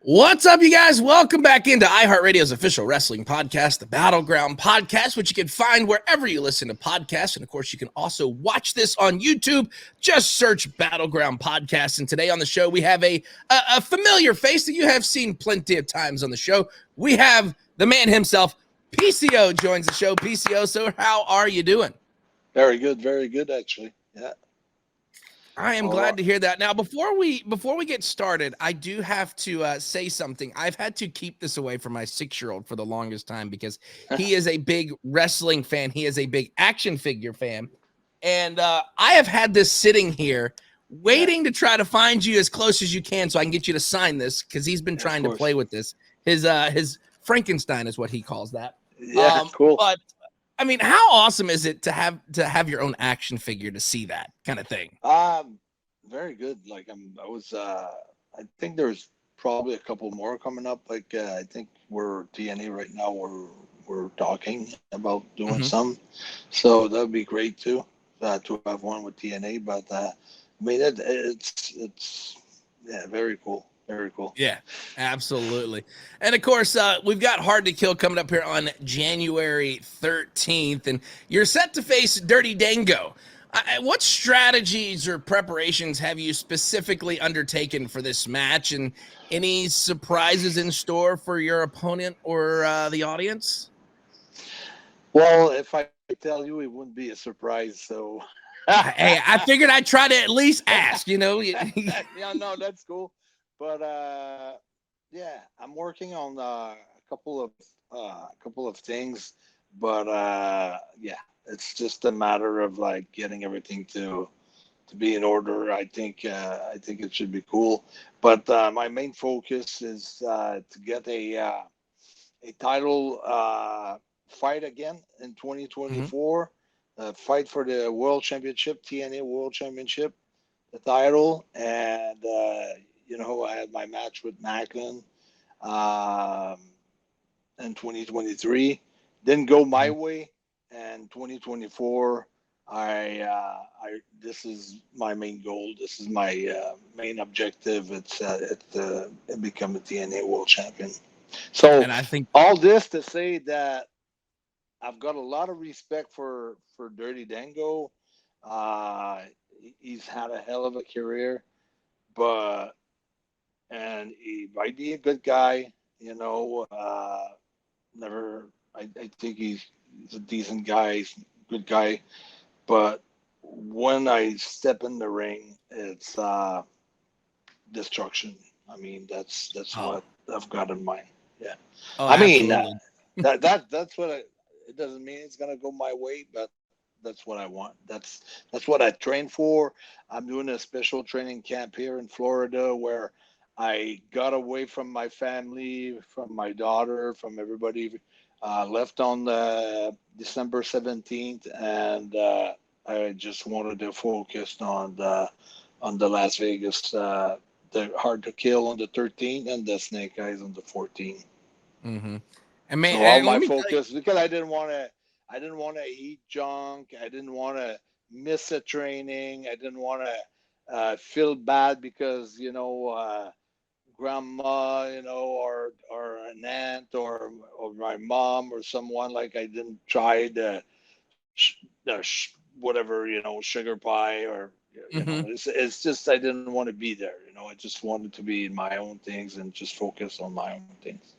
What's up, you guys? Welcome back into iHeartRadio's official wrestling podcast, the Battleground Podcast, which you can find wherever you listen to podcasts. And of course, you can also watch this on YouTube. Just search Battleground Podcast. And today on the show, we have a familiar face that you have seen plenty of times on the show. We have the man himself, PCO, joins the show. PCO, so how are you doing? Very good, actually. Yeah. I am glad to hear that. Now, before we get started, I do have to say something. I've had to keep this away from my 6-year-old for the longest time because he is a big wrestling fan. He is a big action figure fan. And I have had this sitting here waiting to try to find you as close as you can so I can get you to sign this because he's been trying to play with this. His Frankenstein is what he calls that. Yeah, cool. But I mean, how awesome is it to have your own action figure to see that kind of thing? Very good. Like I think there's probably a couple more coming up. Like I think we're TNA right now. We're talking about doing some, so that'd be great too to have one with TNA. But I mean, it's very cool. Very cool. Yeah, absolutely. And of course, we've got Hard to Kill coming up here on January 13th, and you're set to face Dirty Dango. What strategies or preparations have you specifically undertaken for this match, and any surprises in store for your opponent or the audience? Well, if I tell you, it wouldn't be a surprise. So, hey, I figured I'd try to at least ask. You know. Yeah, no, that's cool. But yeah, I'm working on a couple of things. But yeah, it's just a matter of like getting everything to be in order. I think it should be cool. But my main focus is to get a title fight again in 2024. Fight for the World Championship, TNA World Championship, the title, and I had my match with Macklin in 2023. Didn't go my way, and 2024, this is my main goal. This is my main objective. It's become a TNA World Champion. So, and I think all this to say that I've got a lot of respect for Dirty Dango. He's had a hell of a career, and he might be a good guy, never. I think he's a decent guy, he's a good guy. But when I step in the ring, it's destruction. I mean, that's what I've got in mind. Yeah. Oh, I mean, that's what it doesn't mean it's gonna go my way, but that's what I want. That's what I train for. I'm doing a special training camp here in Florida where I got away from my family, from my daughter, from everybody. Left on December 17th, and I just wanted to focus on the Las Vegas, the Hard to Kill on the 13th, and the Snake Eyes on the 14th. Mm-hmm. And man, so all my focus, because I didn't want to eat junk. I didn't want to miss a training. I didn't want to feel bad because grandma, or an aunt or my mom or someone, like I didn't try the whatever, sugar pie or, it's just, I didn't want to be there. I just wanted to be in my own things and just focus on my own things.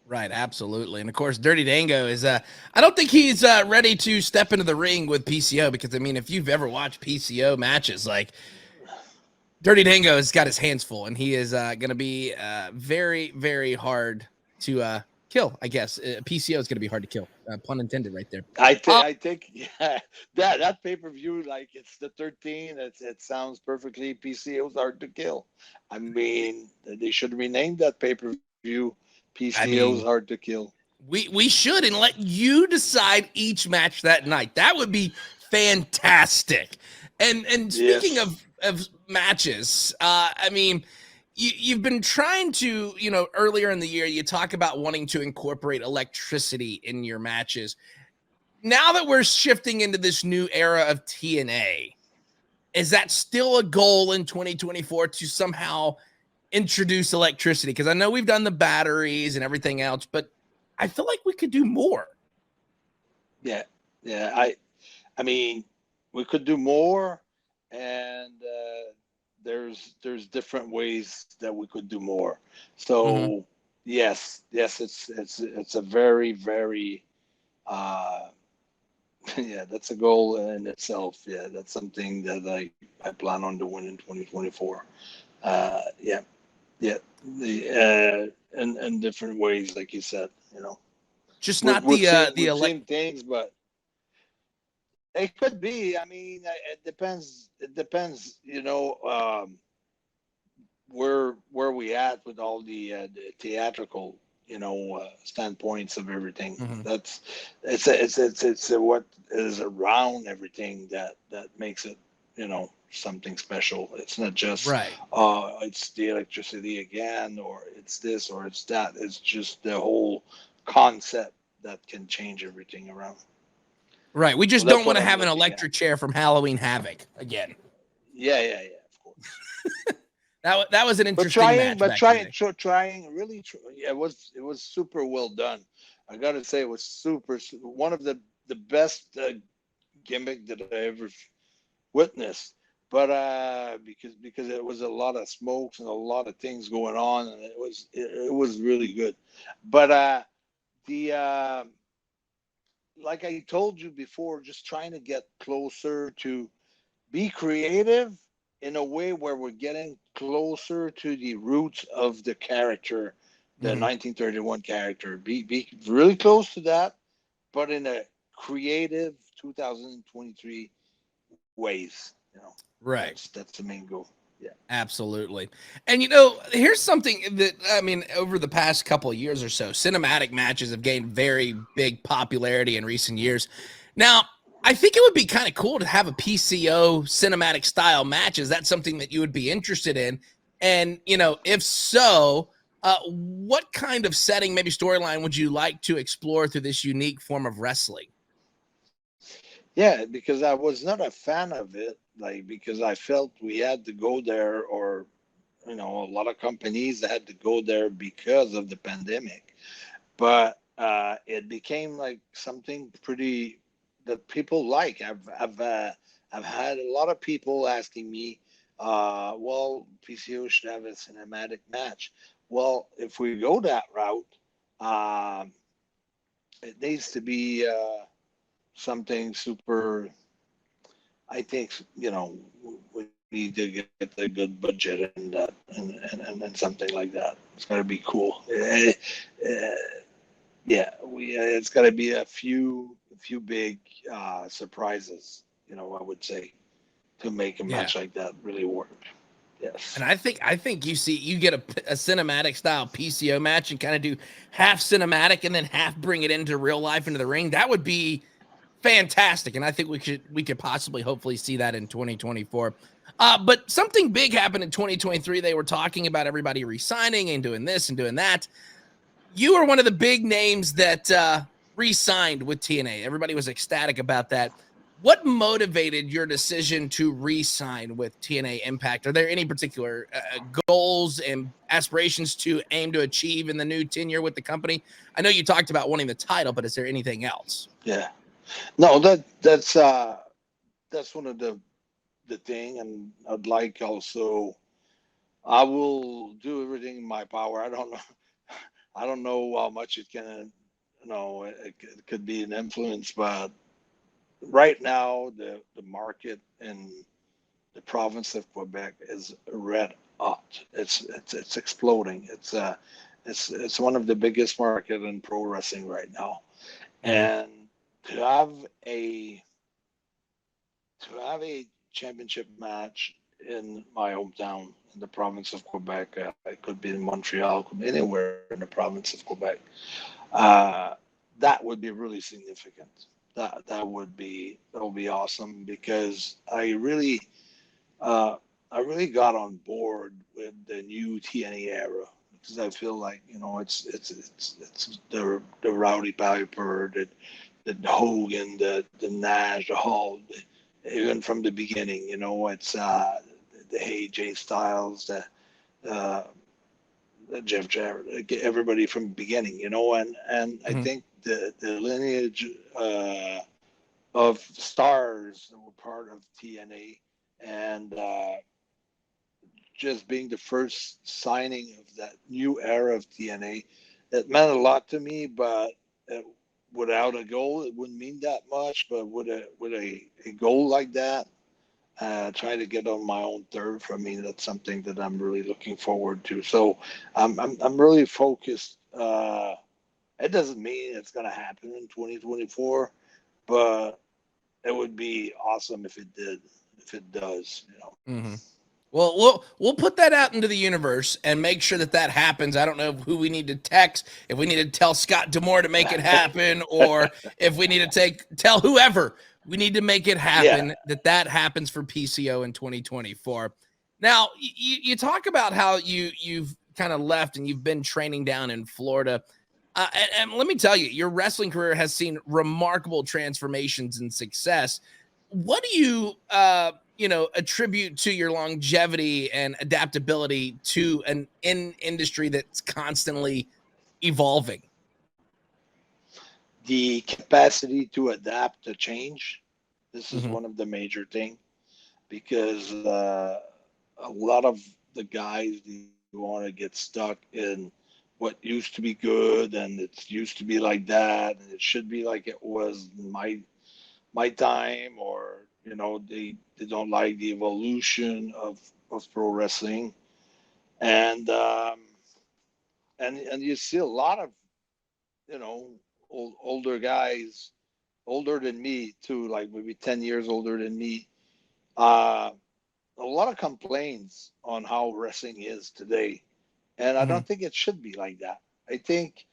Right. Absolutely. And of course, Dirty Dango is, I don't think he's ready to step into the ring with PCO because, I mean, if you've ever watched PCO matches, like, Dirty Dango has got his hands full, and he is going to be very, very hard to kill, I guess. PCO is going to be hard to kill. Pun intended right there. I think yeah, that pay-per-view, like, it's the 13. It sounds perfectly. PCO's hard to kill. I mean, they should rename that pay-per-view PCO's hard to kill. We should, and let you decide each match that night. That would be fantastic. And speaking of matches, I mean, you've been trying to, earlier in the year, you talk about wanting to incorporate electricity in your matches. Now that we're shifting into this new era of TNA, is that still a goal in 2024 to somehow introduce electricity? Because I know we've done the batteries and everything else, but I feel like we could do more. Yeah, yeah. I mean, we could do more, and there's different ways that we could do more. Mm-hmm. So yes, it's a very very uh, yeah, that's a goal in itself. Yeah, that's something that I plan on doing in 2024. Yeah, yeah, in different ways, like you said, Just we've not we've seen the we've elect. seen things, but it could be. I mean, it depends. It depends. Where we at with all the theatrical, standpoints of everything. Mm-hmm. That's it's what is around everything that makes it, something special. It's not just Right. it's the electricity again, or it's this, or it's that. It's just the whole concept that can change everything around. Right. We So just that's don't want what to I'm have an looking at. electric chair from Halloween Havoc again. Yeah, of course. That was an But interesting trying, match but back in the trying, day. trying, really, yeah, it was super well done. I gotta say, it was one of the best gimmick that I ever witnessed. But because it was a lot of smokes and a lot of things going on, and it was really good. But the like I told you before, just trying to get closer to be creative in a way where we're getting closer to the roots of the character, the Mm-hmm. 1931 character. Be really close to that, but in a creative 2023 ways. Right. That's the main goal. Yeah. Absolutely. And here's something that I mean, over the past couple of years or so, cinematic matches have gained very big popularity in recent years. Now, I think it would be kind of cool to have a PCO cinematic style match. Is that something that you would be interested in? And, if so, what kind of setting, maybe storyline, would you like to explore through this unique form of wrestling? Yeah, because I was not a fan of it, like because I felt we had to go there, or a lot of companies had to go there because of the pandemic. But it became like something pretty that people like. I've had a lot of people asking me, well, PCO should have a cinematic match. Well, if we go that route, um, it needs to be something super. I think we need to get a good budget and that, and something like that. It's got to be cool. Yeah, it's got to be a few big surprises. I would say to make a Yeah. match like that really work. And Yes. I think you get a cinematic style PCO match and kind of do half cinematic and then half bring it into real life into the ring. That would be fantastic, and I think we could possibly hopefully see that in 2024. But something big happened in 2023. They were talking about everybody resigning and doing this and doing that. You are one of the big names that re-signed with TNA. Everybody was ecstatic about that. What motivated your decision to re-sign with TNA Impact? Are there any particular goals and aspirations to aim to achieve in the new tenure with the company? I know you talked about wanting the title, but is there anything else? Yeah. No, that's one of the thing, and I'd like also. I will do everything in my power. I don't know. I don't know how much it can. It could be an influence, but right now the market in the province of Quebec is red hot. It's exploding. It's one of the biggest market in pro wrestling right now, Mm-hmm. and to have a to have a championship match in my hometown in the province of Quebec. It could be in Montreal, could be anywhere in the province of Quebec. Uh, that would be really significant. That would be awesome because uh, I really got on board with the new TNA era because I feel like it's the Rowdy Piper, the Hogan, the Nash, the Hall, even from the beginning. It's the AJ Styles, the Jeff Jarrett, everybody from the beginning, and I Mhm. think the lineage of stars that were part of TNA, and just being the first signing of that new era of TNA, it meant a lot to me. But uh, without a goal, it wouldn't mean that much. But with a goal like that, trying to get on my own turf, I mean, that's something that I'm really looking forward to. So I'm really focused. It doesn't mean it's going to happen in 2024, but it would be awesome if it did, if it does. Mhm. Well, we'll put that out into the universe and make sure that that happens. I don't know who we need to text, if we need to tell Scott Demore to make it happen, or if we need to tell whoever we need to make it Yeah. happen, that happens for PCO in 2024. Now, you talk about how you've kind of left and you've been training down in Florida. And let me tell you, your wrestling career has seen remarkable transformations and success. What do you attribute to your longevity and adaptability to an industry that's constantly evolving? The capacity to adapt to change. This is Mhm. one of the major things because a lot of the guys they want to get stuck in what used to be good and it used to be like that and it should be like it was my time, or they don't like the evolution of pro wrestling. And um, and and you see a lot of older guys, older than me too, like maybe 10 years older than me, uh, a lot of complaints on how wrestling is today. And I Mhm. don't think it should be like that. I think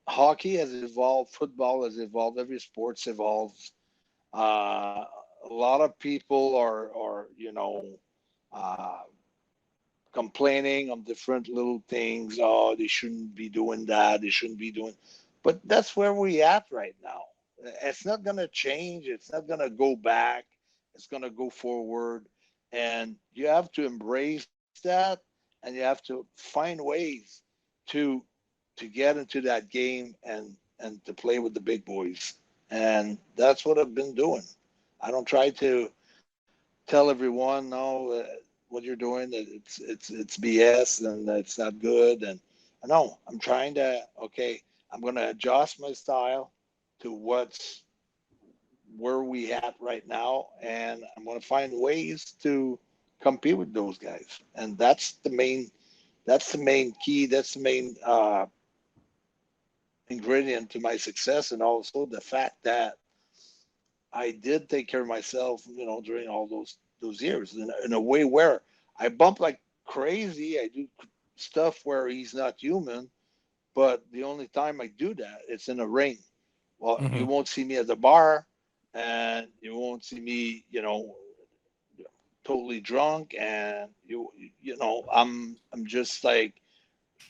hockey has evolved, football has evolved, every sports evolves. A lot of people are uh, complaining on different little things. Oh, they shouldn't be doing that. They shouldn't be doing. But that's where we at right now. It's not gonna change. It's not gonna go back. It's gonna go forward, and you have to embrace that, and you have to find ways to to get into that game and to play with the big boys. And that's what I've been doing. I don't try to tell everyone no, what you're doing it's BS and it's not good. And no, I'm trying to, okay, I'm going to adjust my style to what's where we at right now, and I'm going to find ways to compete with those guys. And that's the main key, that's the main ingredient to my success, and also the fact that I did take care of myself, during all those years in a way where I bump like crazy. I do stuff where he's not human, but the only time I do that, it's in a ring. Well, you Mhm. won't see me at the bar, and you won't see me, totally drunk, and I'm just like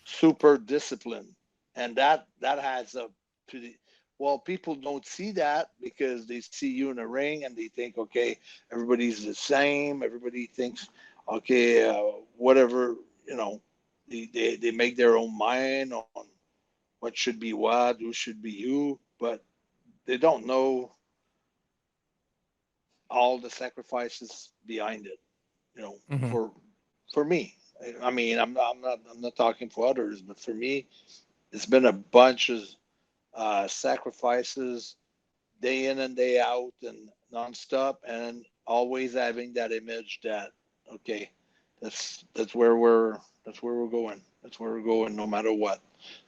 super disciplined, and that adds up to the. Well, people don't see that because they see you in a ring and they think, okay, everybody's the same. Everybody thinks, okay, whatever, they make their own mind on what should be what, who should be who, but they don't know all the sacrifices behind it. You know, Mhm. for me, I mean, I'm not talking for others, but for me, it's been a bunch of sacrifices day in and day out and nonstop, and always having that image that, okay, that's where we're going. That's where we're going, no matter what,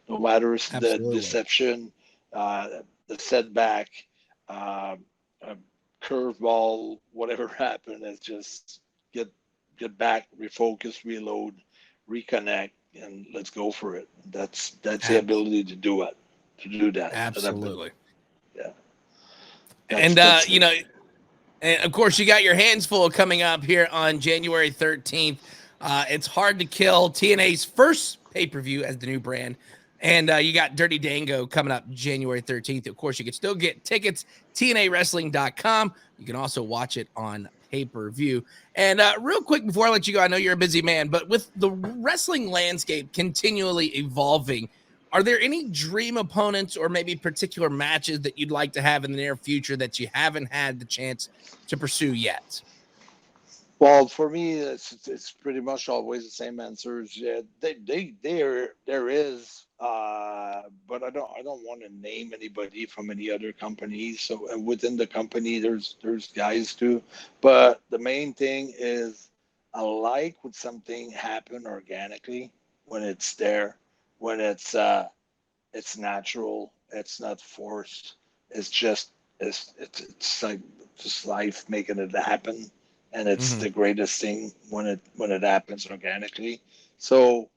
no matter the Absolutely. deception, the setback, uh, a curveball, whatever happened. It's just get back, refocus, reload, reconnect, and let's go for it. That's the Abs- ability to do it, to do that I've been. Absolutely. Yeah, that's And that's the. and of course, you got your hands full coming up here on January 13th. It's hard to kill TNA's first pay-per-view as the new brand. And you got Dirty Dango coming up January 13th. Of course, you can still get tickets, TNAwrestling.com. You can also watch it on pay-per-view. And real quick before I let you go, I know you're a busy man, but with the wrestling landscape continually evolving, are there any dream opponents or maybe particular matches that you'd like to have in the near future that you haven't had the chance to pursue yet? Well, for me, it's pretty much always the same answers. Yeah, there is, but I don't want to name anybody from any other companies. So within the company, there's guys too, but the main thing is I like when something happen organically, when it's there, when it's natural, it's not forced. It's just it's like just life making it happen, and it's Mm-hmm. the greatest thing when it happens organically. So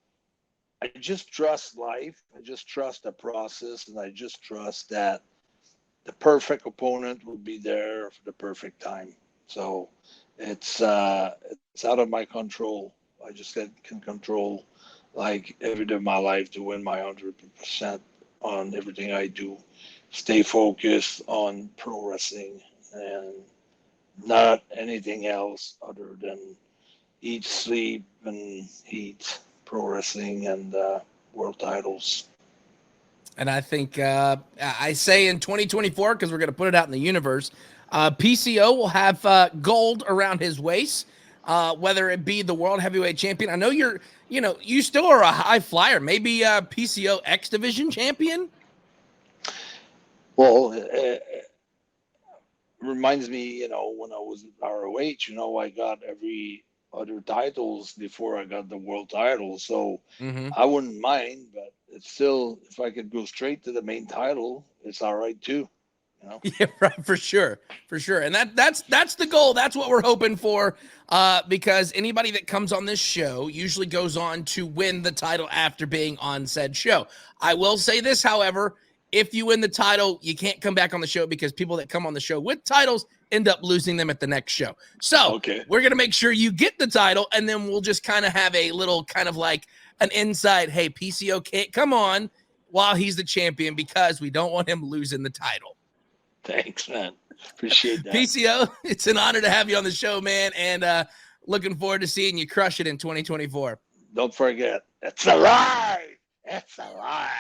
I just trust life. I just trust the process, and I just trust that the perfect opponent will be there for the perfect time. So it's out of my control. I just can control like every day of my life to win my 100% on everything I do. Stay focused on pro wrestling and not anything else other than eat, sleep, and eat pro wrestling and world titles. And I think I say in 2024, because we're going to put it out in the universe, PCO will have gold around his waist, whether it be the world heavyweight champion. I know you still are a high flyer, maybe PCO X division champion. Well, reminds me, when I was at ROH, I got every other titles before I got the world title. So Mm-hmm. I wouldn't mind, but it's still, if I could go straight to the main title, it's all right too. Yeah, right, for sure, and that's the goal. That's what we're hoping for. Because anybody that comes on this show usually goes on to win the title after being on said show. I will say this, however, if you win the title, you can't come back on the show because people that come on the show with titles end up losing them at the next show. So Okay. we're gonna make sure you get the title, and then we'll just kind of have a little kind of like an inside. Hey, PCO can't come on while he's the champion because we don't want him losing the title. Thanks, man. Appreciate that. PCO, it's an honor to have you on the show, man, and looking forward to seeing you crush it in 2024. Don't forget, it's alive. It's alive.